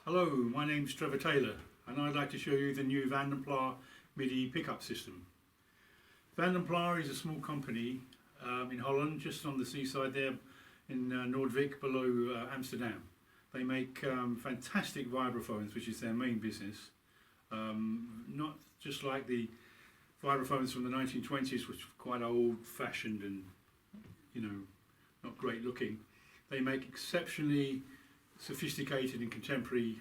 Hello, my name's Trevor Taylor and I'd like to show you the new vanderPlas Midi pickup system. vanderPlas is a small company in Holland, just on the seaside there in Noordwijk below Amsterdam. They make fantastic vibraphones, which is their main business. Not just like the vibraphones from the 1920s, which are quite old-fashioned and, you know, not great looking. They make exceptionally sophisticated and contemporary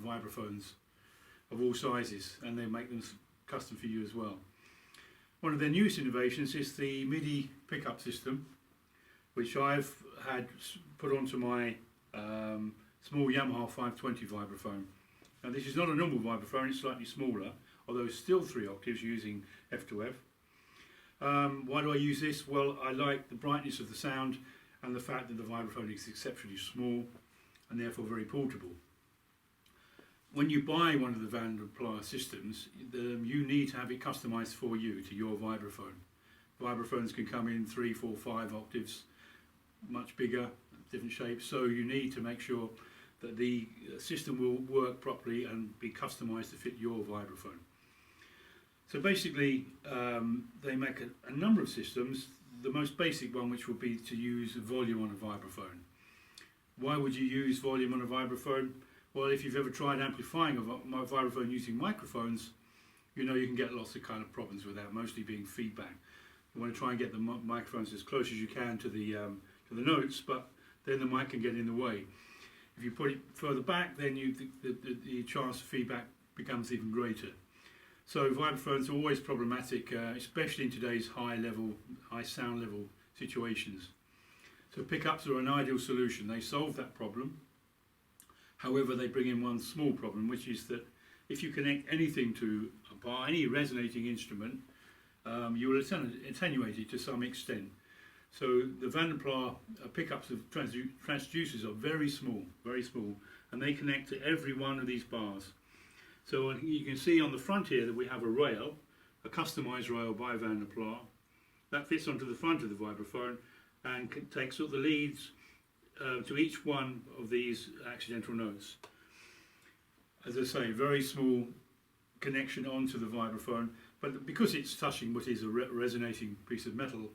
vibraphones of all sizes, and they make them custom for you as well. One of their newest innovations is the Midi pickup system, which I've had put onto my small Yamaha 520 vibraphone. Now this is not a normal vibraphone, it's slightly smaller, although it's still 3 octaves using F2F. Why do I use this? Well, I like the brightness of the sound and the fact that the vibraphone is exceptionally small and therefore very portable. When you buy one of the vanderPlas systems, you need to have it customized for you to your vibraphone. Vibraphones can come in 3, 4, 5 octaves, much bigger, different shapes, so you need to make sure that the system will work properly and be customized to fit your vibraphone. So basically, they make a number of systems. The most basic one, which would be to use volume on a vibraphone. Why would you use volume on a vibraphone? Well, if you've ever tried amplifying a vibraphone using microphones, you know you can get lots of kind of problems with that, mostly being feedback. You want to try and get the microphones as close as you can to the notes, but then the mic can get in the way. If you put it further back, then the chance of feedback becomes even greater. So vibraphones are always problematic, especially in today's high sound level situations. So pickups are an ideal solution. They solve that problem. However, they bring in one small problem, which is that if you connect anything to a bar, any resonating instrument, you will attenuate it to some extent. So the vanderPlas pickups of transducers are very small, and they connect to every one of these bars. So you can see on the front here that we have a rail, a customized rail by vanderPlas. That fits onto the front of the vibraphone and takes all the leads to each one of these accidental notes. As I say, very small connection onto the vibraphone, but because it's touching what is a resonating piece of metal,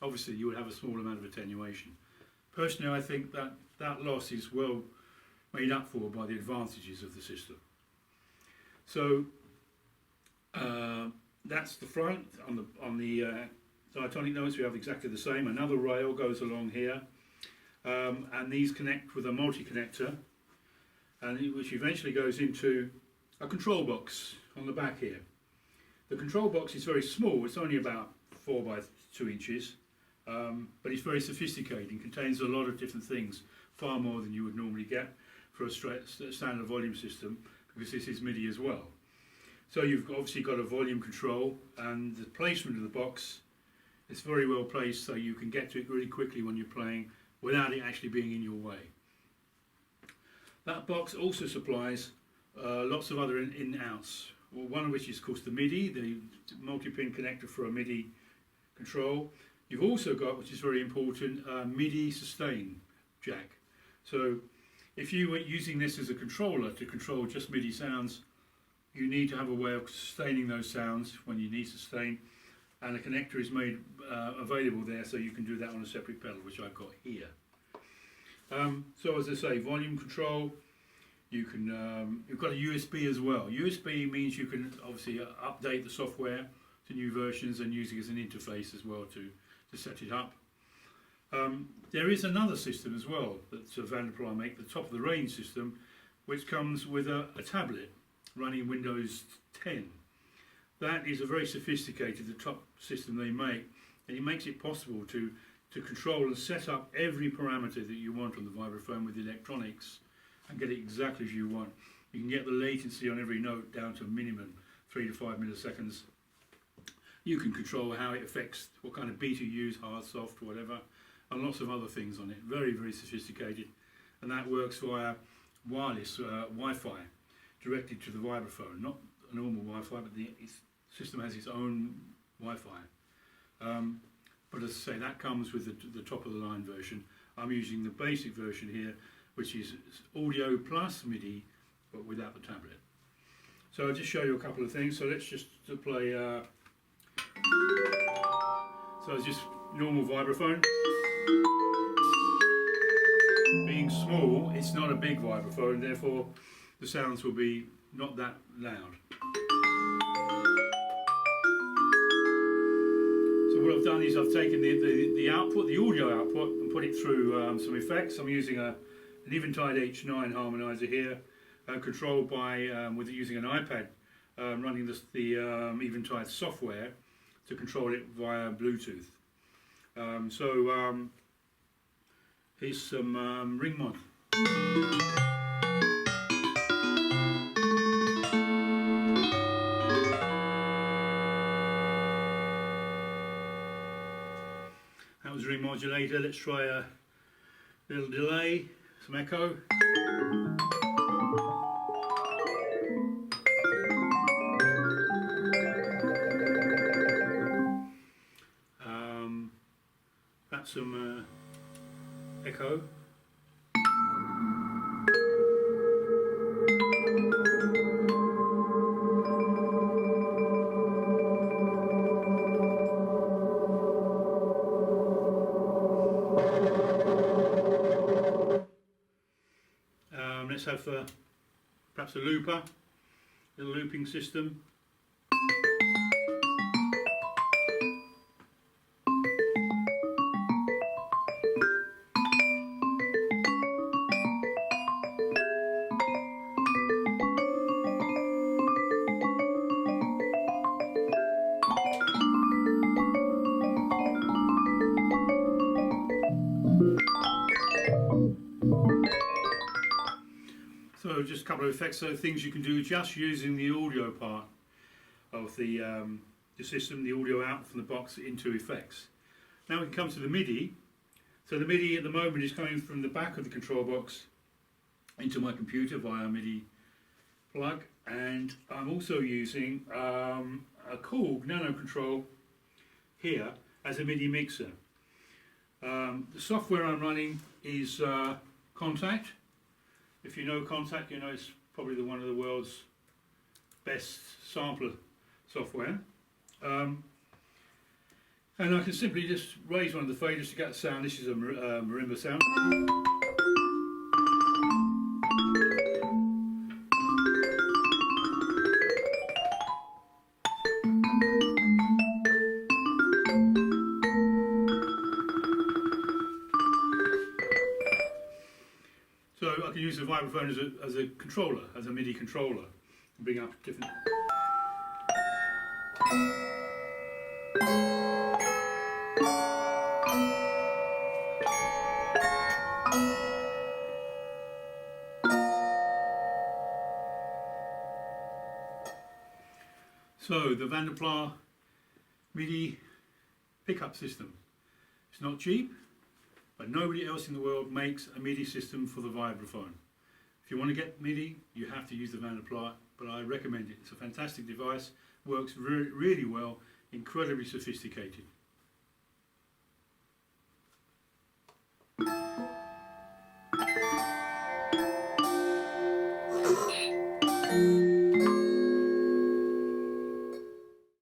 obviously you would have a small amount of attenuation. Personally, I think that loss is well made up for by the advantages of the system. So that's the front. On the diatonic notes we have exactly the same. Another rail goes along here, and these connect with a multi-connector, and which eventually goes into a control box on the back here. The control box is very small, it's only about 4 by 2 inches, but it's very sophisticated and contains a lot of different things, far more than you would normally get for a standard volume system, because this is Midi as well. So you've obviously got a volume control, and the placement of the box is very well placed, so you can get to it really quickly when you're playing without it actually being in your way. That box also supplies lots of other in-outs, one of which is, of course, the Midi, the multi-pin connector for a Midi control. You've also got, which is very important, a Midi sustain jack. So if you were using this as a controller to control just Midi sounds, you need to have a way of sustaining those sounds when you need sustain, and a connector is made available there, so you can do that on a separate pedal, which I've got here. So as I say, volume control, you've got a USB as well. USB means you can obviously update the software to new versions and use it as an interface as well to set it up. There is another system as well that vanderPlas make, the top of the range system, which comes with a tablet running Windows 10. That is a very sophisticated, the top system they make, and it makes it possible to control and set up every parameter that you want on the vibraphone with electronics and get it exactly as you want. You can get the latency on every note down to a minimum 3 to 5 milliseconds. You can control how it affects, what kind of beat you use, hard, soft, whatever, and lots of other things on it. Very, very sophisticated, and that works via wireless Wi-Fi directed to the vibraphone, not a normal Wi-Fi, but the system has its own Wi-Fi. But as I say, that comes with the top of the line version. I'm using the basic version here, which is audio plus Midi but without the tablet. So I'll just show you a couple of things. So let's just play. So it's just normal vibraphone. Being small, it's not a big vibraphone, therefore the sounds will be not that loud. So what I've done is I've taken the output, the audio output, and put it through some effects. I'm using an Eventide H9 harmonizer here, controlled by using an iPad, running the Eventide software to control it via Bluetooth. Here's some ring mod. That was a ring modulator. Let's try a little delay, some echo. That's some echo. Let's have perhaps a looper, little looping system. So just a couple of effects, so things you can do just using the audio part of the system, the audio out from the box into effects. Now we can come to the Midi. So the Midi at the moment is coming from the back of the control box into my computer via a Midi plug, and I'm also using a Korg Nano Control here as a Midi mixer. The software I'm running is Contact. If you know Contact, you know it's probably one of the world's best sampler software. And I can simply just raise one of the faders to get the sound. This is a marimba sound. So I can use the vibraphone as a controller, as a Midi controller, and bring up different. So the vanderPlas Midi pickup system. It's not cheap, but nobody else in the world makes a Midi system for the vibraphone. If you want to get Midi, you have to use the vanderPlas, but I recommend it. It's a fantastic device, works really well, incredibly sophisticated.